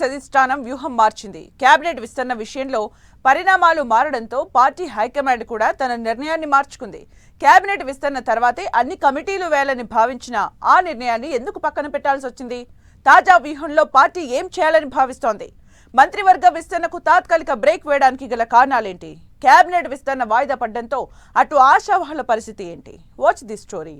అధిష్టానం వ్యూహం మార్చింది. కేబినెట్ విస్తరణ విషయంలో పరిణామాలు మారడంతో పార్టీ హైకమాండ్ కూడా తన నిర్ణయాన్ని మార్చుకుంది. కేబినెట్ విస్తరణ తర్వాతే అన్ని కమిటీలు వేయాలని భావించిన ఆ నిర్ణయాన్ని ఎందుకు పక్కన పెట్టాల్సి వచ్చింది? తాజా వ్యూహంలో పార్టీ ఏం చేయాలని భావిస్తోంది? మంత్రివర్గ విస్తరణకు తాత్కాలిక బ్రేక్ వేయడానికి గల కారణాలేంటి? కేబినెట్ విస్తరణ వాయిదా పడడంతో అటు ఆశావహుల పరిస్థితి ఏంటి? Watch the story.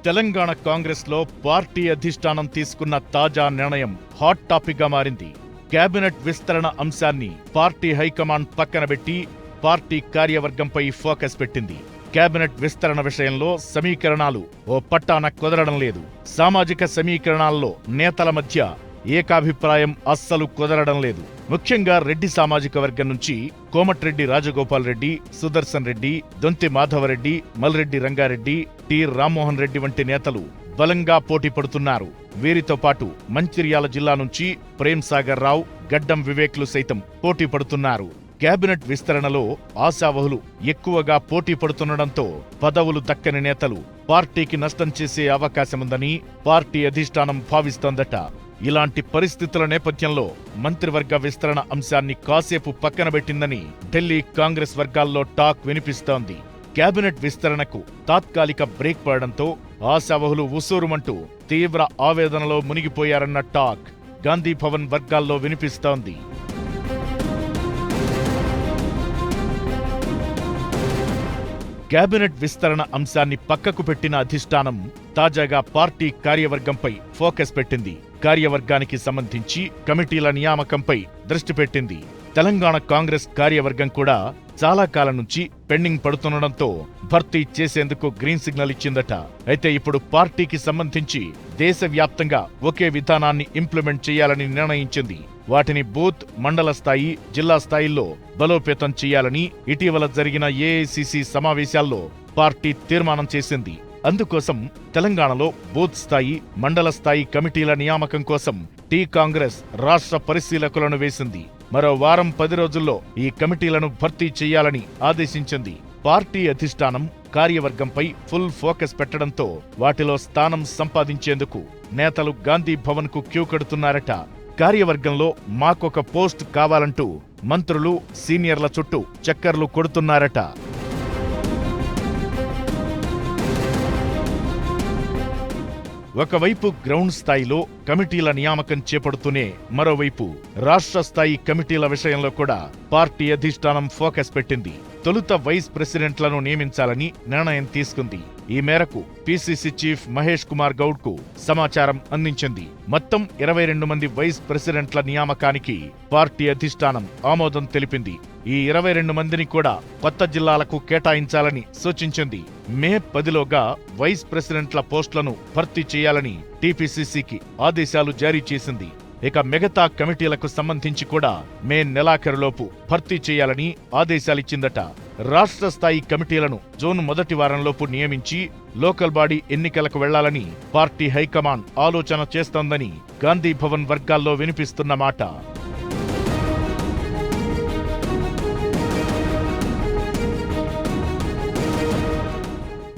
Telangana Congress లో పార్టీ అధిష్టానం తీసుకున్న తాజా నిర్ణయం హాట్ టాపిక్ గా మారింది. కేబినెట్ విస్తరణ అంశాన్ని పార్టీ హైకమాండ్ పక్కన పెట్టి పార్టీ కార్యవర్గంపై ఫోకస్ పెట్టింది. కేబినెట్ విస్తరణ విషయంలో సమీకరణాలు ఓ పట్టాన కుదరడం లేదు. సామాజిక సమీకరణాల్లో నేతల మధ్య ఏకాభిప్రాయం అస్సలు కుదరడం లేదు. ముఖ్యంగా రెడ్డి సామాజిక వర్గం నుంచి కోమటిరెడ్డి రాజగోపాల్ రెడ్డి, సుదర్శన్ రెడ్డి, దొంతి మాధవరెడ్డి, మల్రెడ్డి రంగారెడ్డి, టి రామ్మోహన్ రెడ్డి వంటి నేతలు బలంగా పోటీ పడుతున్నారు. వీరితో పాటు మంచిర్యాల జిల్లా నుంచి ప్రేమ్ సాగర్ రావు, గడ్డం వివేక్లు సైతం పోటీ పడుతున్నారు. కేబినెట్ విస్తరణలో ఆశావహులు ఎక్కువగా పోటీ పడుతుండటంతో పదవులు దక్కని నేతలు పార్టీకి నష్టం చేసే అవకాశముందని పార్టీ అధిష్టానం భావిస్తోందట. ఇలాంటి పరిస్థితుల నేపథ్యంలో మంత్రివర్గ విస్తరణ అంశాన్ని కాసేపు పక్కన పెట్టిందని ఢిల్లీ కాంగ్రెస్ వర్గాల్లో టాక్ వినిపిస్తోంది. కేబినెట్ విస్తరణకు తాత్కాలిక బ్రేక్ పడడంతో ఆశావహులు ఉసూరుమంటూ తీవ్ర ఆవేదనలో మునిగిపోయారన్న టాక్ గాంధీభవన్ వర్గాల్లో వినిపిస్తోంది. కేబినెట్ విస్తరణ అంశాన్ని పక్కకు పెట్టిన అధిష్టానం తాజాగా పార్టీ కార్యవర్గంపై ఫోకస్ పెట్టింది. కార్యవర్గానికి సంబంధించి కమిటీల నియామకంపై దృష్టి పెట్టింది. తెలంగాణ కాంగ్రెస్ కార్యవర్గం కూడా చాలా కాలం నుంచి పెండింగ్ పడుతుండటంతో భర్తీ చేసేందుకు గ్రీన్ సిగ్నల్ ఇచ్చిందట. అయితే ఇప్పుడు పార్టీకి సంబంధించి దేశవ్యాప్తంగా ఒకే విధానాన్ని ఇంప్లిమెంట్ చేయాలని నిర్ణయించింది. వాటిని బూత్, మండల స్థాయి, జిల్లా స్థాయిల్లో బలోపేతం చేయాలని ఇటీవల జరిగిన ఏఐసిసి సమావేశాల్లో పార్టీ తీర్మానం చేసింది. అందుకోసం తెలంగాణలో బూత్ స్థాయి, మండల స్థాయి కమిటీల నియామకం కోసం టీ కాంగ్రెస్ రాష్ట్ర పరిశీలకులను వేసింది. మరో వారం 10 రోజుల్లో ఈ కమిటీలను భర్తీ చేయాలని ఆదేశించింది. పార్టీ అధిష్టానం కార్యవర్గంపై ఫుల్ ఫోకస్ పెట్టడంతో వాటిలో స్థానం సంపాదించేందుకు నేతలు గాంధీ భవన్ కు క్యూ కడుతున్నారట. కార్యవర్గంలో మాకొక పోస్ట్ కావాలంటూ మంత్రులు, సీనియర్ల చుట్టూ చక్కర్లు కొడుతున్నారట. ఒకవైపు గ్రౌండ్ స్థాయిలో కమిటీల నియామకం చేపడుతూనే మరోవైపు రాష్ట్ర స్థాయి కమిటీల విషయంలో కూడా పార్టీ అధిష్టానం ఫోకస్ పెట్టింది. తొలుత వైస్ ప్రెసిడెంట్లను నియమించాలని నిర్ణయం తీసుకుంది. ఈ మేరకు పిసిసి చీఫ్ మహేష్ కుమార్ గౌడ్ కు సమాచారం అందించింది. మొత్తం 22 మంది వైస్ ప్రెసిడెంట్ల నియామకానికి పార్టీ అధిష్టానం ఆమోదం తెలిపింది. ఈ 22 మందిని కూడా కొత్త జిల్లాలకు కేటాయించాలని సూచించింది. మే 10లోగా వైస్ ప్రెసిడెంట్ల పోస్టులను భర్తీ చేయాలని టీపీసీసీకి ఆదేశాలు జారీ చేసింది. ఇక మిగతా కమిటీలకు సంబంధించి కూడా మే నెలాఖరులోపు భర్తీ చేయాలని ఆదేశాలిచ్చిందట. రాష్ట్ర స్థాయి కమిటీలను జూన్ మొదటి వారంలోపు నియమించి లోకల్ బాడీ ఎన్నికలకు వెళ్లాలని పార్టీ హైకమాండ్ ఆలోచన చేస్తోందని గాంధీభవన్ వర్గాల్లో వినిపిస్తున్న మాట.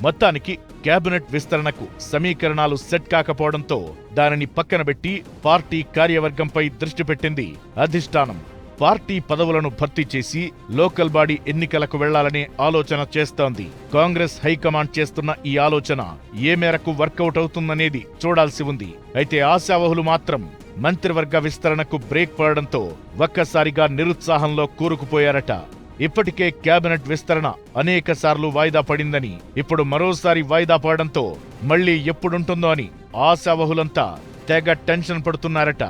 మొత్తానికి కేబినెట్ విస్తరణకు సమీకరణాలు సెట్ కాకపోవడంతో దానిని పక్కనబెట్టి పార్టీ కార్యవర్గంపై దృష్టి పెట్టింది అధిష్టానం. పార్టీ పదవులను భర్తీ చేసి లోకల్ బాడీ ఎన్నికలకు వెళ్లాలనే ఆలోచన చేస్తోంది. కాంగ్రెస్ హైకమాండ్ చేస్తున్న ఈ ఆలోచన ఏ మేరకు వర్కౌట్ అవుతుందనేది చూడాల్సి ఉంది. అయితే ఆశావహులు మాత్రం మంత్రివర్గ విస్తరణకు బ్రేక్ పడడంతో ఒక్కసారిగా నిరుత్సాహంలో కూరుకుపోయారట. ఇప్పటికే కేబినెట్ విస్తరణ అనేకసార్లు వాయిదా పడిందని, ఇప్పుడు మరోసారి వాయిదా పడడంతో మళ్లీ ఎప్పుడుంటుందో అని ఆశావహులంతా తెగ టెన్షన్ పడుతున్నారట.